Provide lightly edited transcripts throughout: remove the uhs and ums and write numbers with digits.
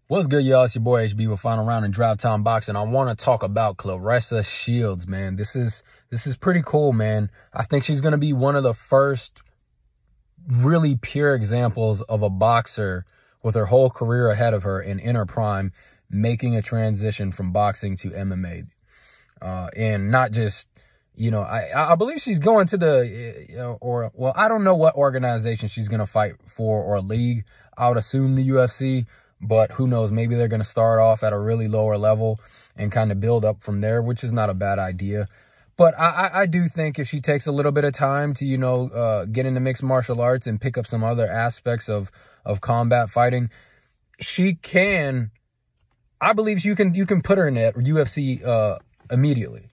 What's good, y'all? It's your boy HB with Final Round and Drive Time Boxing. I want to talk about Clarissa Shields, man. This is pretty cool, man. I think she's going to be one of the first really pure examples of a boxer with her whole career ahead of her and in her prime, making a transition from boxing to MMA. And not just, I believe she's going to the, I don't know what organization she's going to fight for or league. I would assume the UFC. But who knows, maybe they're going to start off at a really lower level and kind of build up from there, which is not a bad idea. But I do think if she takes a little bit of time to, get into mixed martial arts and pick up some other aspects of combat fighting, she can, I believe you can put her in the UFC immediately.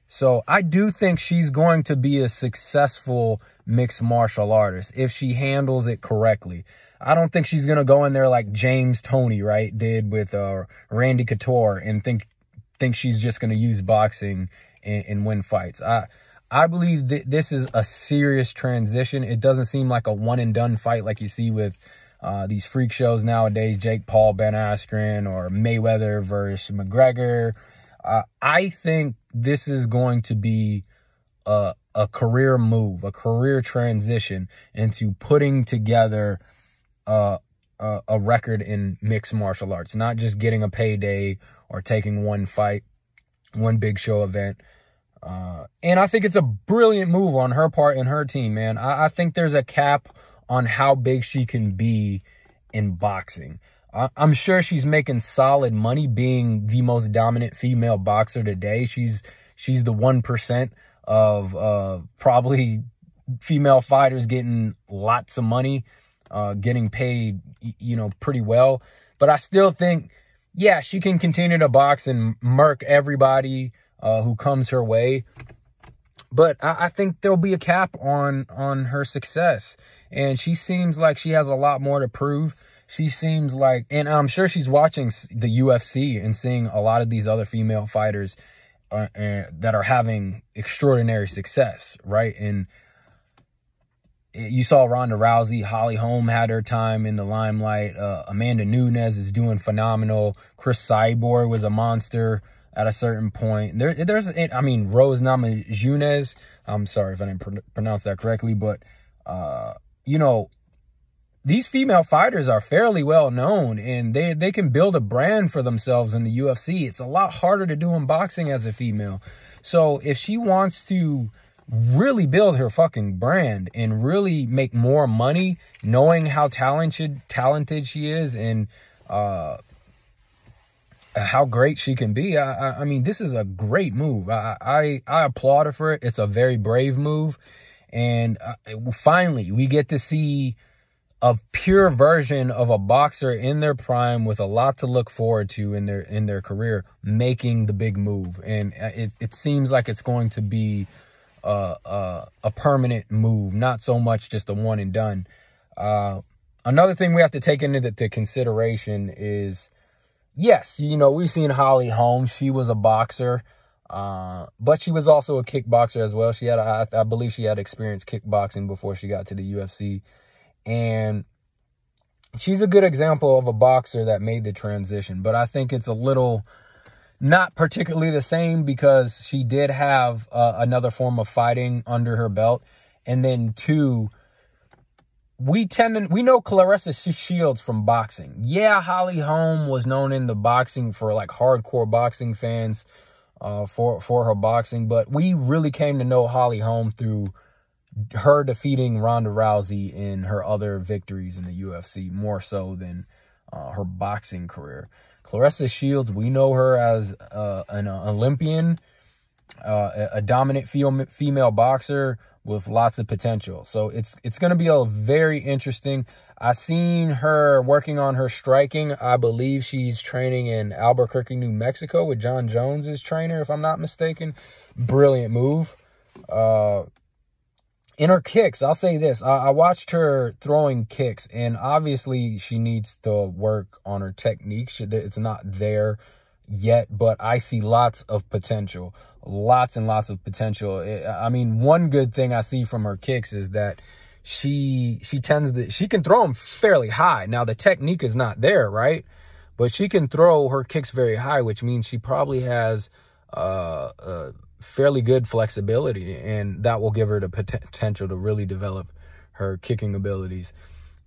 So I do think she's going to be a successful mixed martial artist if she handles it correctly. I don't think she's going to go in there like James Toney, right, did with Randy Couture and think she's just going to use boxing and win fights. I believe that this is a serious transition. It doesn't seem like a one-and-done fight like you see with these freak shows nowadays, Jake Paul, Ben Askren, or Mayweather versus McGregor. I think this is going to be a career move, a career transition into putting together a record in mixed martial arts, not just getting a payday or taking one fight, one big show event. And I think it's a brilliant move on her part and her team, man. I think there's a cap on how big she can be in boxing. I'm sure she's making solid money being the most dominant female boxer today. She's the 1% of probably female fighters getting lots of money, getting paid, pretty well. But I still think, yeah, she can continue to box and murk everybody who comes her way. But I think there'll be a cap on her success. And she seems like she has a lot more to prove. She seems like, and I'm sure she's watching the UFC and seeing a lot of these other female fighters that are having extraordinary success, right? And you saw Ronda Rousey, Holly Holm had her time in the limelight. Amanda Nunes is doing phenomenal. Chris Cyborg was a monster at a certain point. Rose Namajunas, I'm sorry if I didn't pronounce that correctly, but, these female fighters are fairly well known and they can build a brand for themselves in the UFC. It's a lot harder to do in boxing as a female. So if she wants to really build her fucking brand and really make more money, knowing how talented she is and how great she can be, I mean, this is a great move. I applaud her for it. It's a very brave move. And finally, we get to see a pure version of a boxer in their prime with a lot to look forward to in their career, making the big move. And it seems like it's going to be a permanent move, not so much just a one and done. Another thing we have to take into the consideration is, yes, we've seen Holly Holm. She was a boxer, but she was also a kickboxer as well. She had, I believe she had experience kickboxing before she got to the UFC. And she's a good example of a boxer that made the transition. But I think it's a little not particularly the same because she did have another form of fighting under her belt. And then two, we know Clarissa Shields from boxing. Yeah, Holly Holm was known in the boxing for like hardcore boxing fans for her boxing. But we really came to know Holly Holm through her defeating Ronda Rousey in her other victories in the UFC, more so than her boxing career. Clarissa Shields, we know her as an Olympian, a dominant female boxer with lots of potential. So it's going to be a very interesting. I've seen her working on her striking. I believe she's training in Albuquerque, New Mexico with John Jones's trainer, if I'm not mistaken. Brilliant move. In her kicks, I'll say this. I watched her throwing kicks, and obviously she needs to work on her technique. It's not there yet, but I see lots of potential. Lots and lots of potential. I mean, one good thing I see from her kicks is that she can throw them fairly high. Now, the technique is not there, right? but she can throw her kicks very high, which means she probably has fairly good flexibility, and that will give her the potential to really develop her kicking abilities.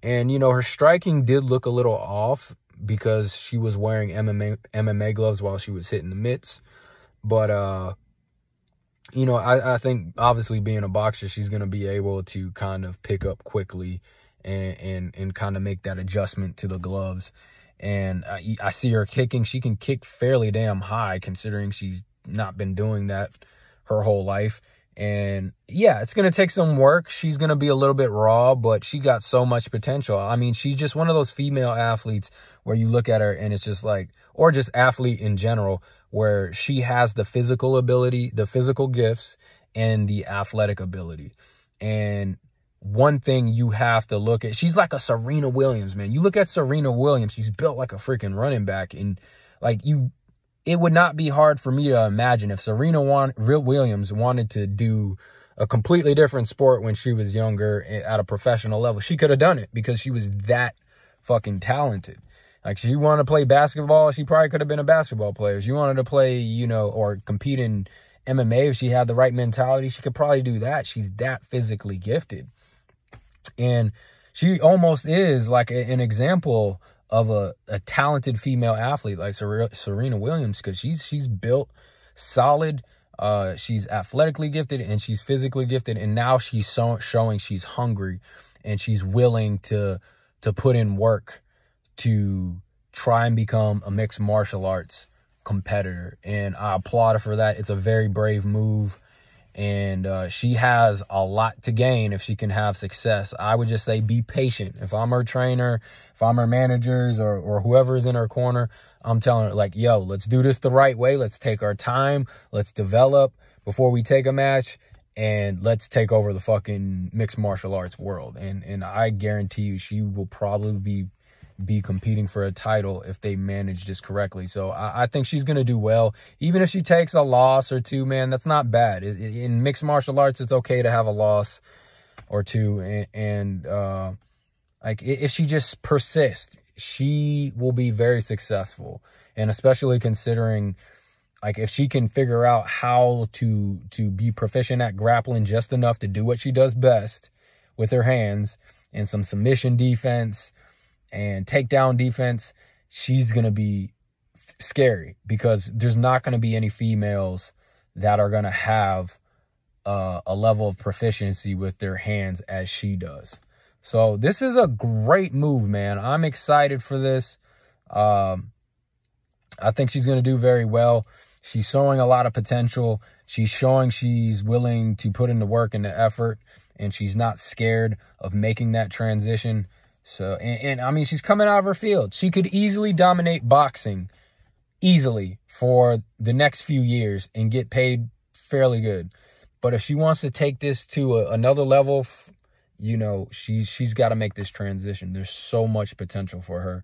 And, you know, her striking did look a little off because she was wearing MMA gloves while she was hitting the mitts. But, you know, I think obviously being a boxer, she's going to be able to kind of pick up quickly and kind of make that adjustment to the gloves. And I see her kicking. She can kick fairly damn high considering she's not been doing that her whole life. And yeah, it's going to take some work. She's going to be a little bit raw, but she got so much potential. I mean, she's just one of those female athletes where you look at her and it's just like, or just athlete in general, where she has the physical ability, the physical gifts, and the athletic ability. And one thing you have to look at, she's like a Serena Williams, man. You look at Serena Williams, she's built like a freaking running back. And like it would not be hard for me to imagine if Serena Williams wanted to do a completely different sport when she was younger at a professional level. She could have done it because she was that fucking talented. Like, she wanted to play basketball, she probably could have been a basketball player. She wanted to play, you know, or compete in MMA, if she had the right mentality, she could probably do that. She's that physically gifted. And she almost is like an example of a talented female athlete like Serena Williams, because she's built solid, she's athletically gifted, and she's physically gifted, and now she's showing she's hungry and she's willing to put in work to try and become a mixed martial arts competitor. And I applaud her for that. It's a very brave move, and she has a lot to gain if she can have success. I would just say be patient. If I'm her trainer, if I'm her managers, or whoever is in her corner, I'm telling her, like, yo, let's do this the right way. Let's take our time. Let's develop before we take a match, and let's take over the fucking mixed martial arts world. And I guarantee you she will probably be competing for a title if they manage this correctly. So I think she's going to do well. Even if she takes a loss or two, man, that's not bad. In mixed martial arts, it's okay to have a loss or two. And like, if she just persists, she will be very successful. And especially considering, like, if she can figure out how to be proficient at grappling just enough to do what she does best with her hands and some submission defense and takedown defense, she's going to be scary, because there's not going to be any females that are going to have a level of proficiency with their hands as she does. So this is a great move, man. I'm excited for this. I think she's going to do very well. She's showing a lot of potential. She's showing she's willing to put in the work and the effort, and she's not scared of making that transition. So, and I mean, she's coming out of her field. She could easily dominate boxing, easily, for the next few years and get paid fairly good. But if she wants to take this to another level, you know, she's got to make this transition. There's so much potential for her.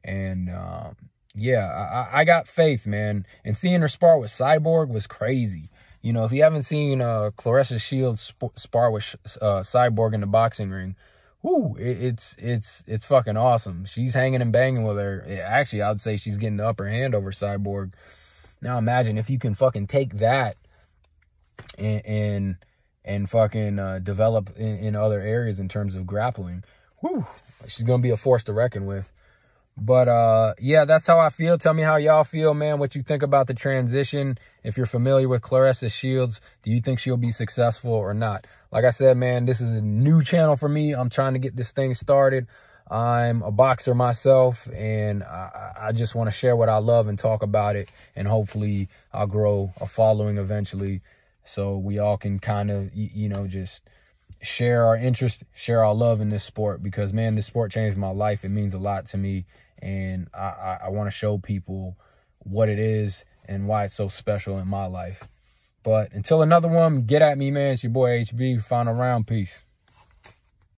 And, yeah, I got faith, man. And seeing her spar with Cyborg was crazy. You know, if you haven't seen Clarissa Shields spar with Cyborg in the boxing ring, whoo, it's fucking awesome. She's hanging and banging with her. Actually, I would say she's getting the upper hand over Cyborg. Now imagine if you can fucking take that and fucking develop in other areas in terms of grappling. Whoo, she's gonna be a force to reckon with. But yeah, that's how I feel. Tell me how y'all feel, man, what you think about the transition. If you're familiar with Clarissa Shields, do you think she'll be successful or not? Like I said, man, this is a new channel for me. I'm trying to get this thing started. I'm a boxer myself, and I just want to share what I love and talk about it, and hopefully I'll grow a following eventually, so we all can kind of, you know, just share our interest, share our love in this sport, because, man, this sport changed my life. It means a lot to me, and I want to show people what it is and why it's so special in my life. But until another one, get at me, man. It's your boy HB. Final round. Peace.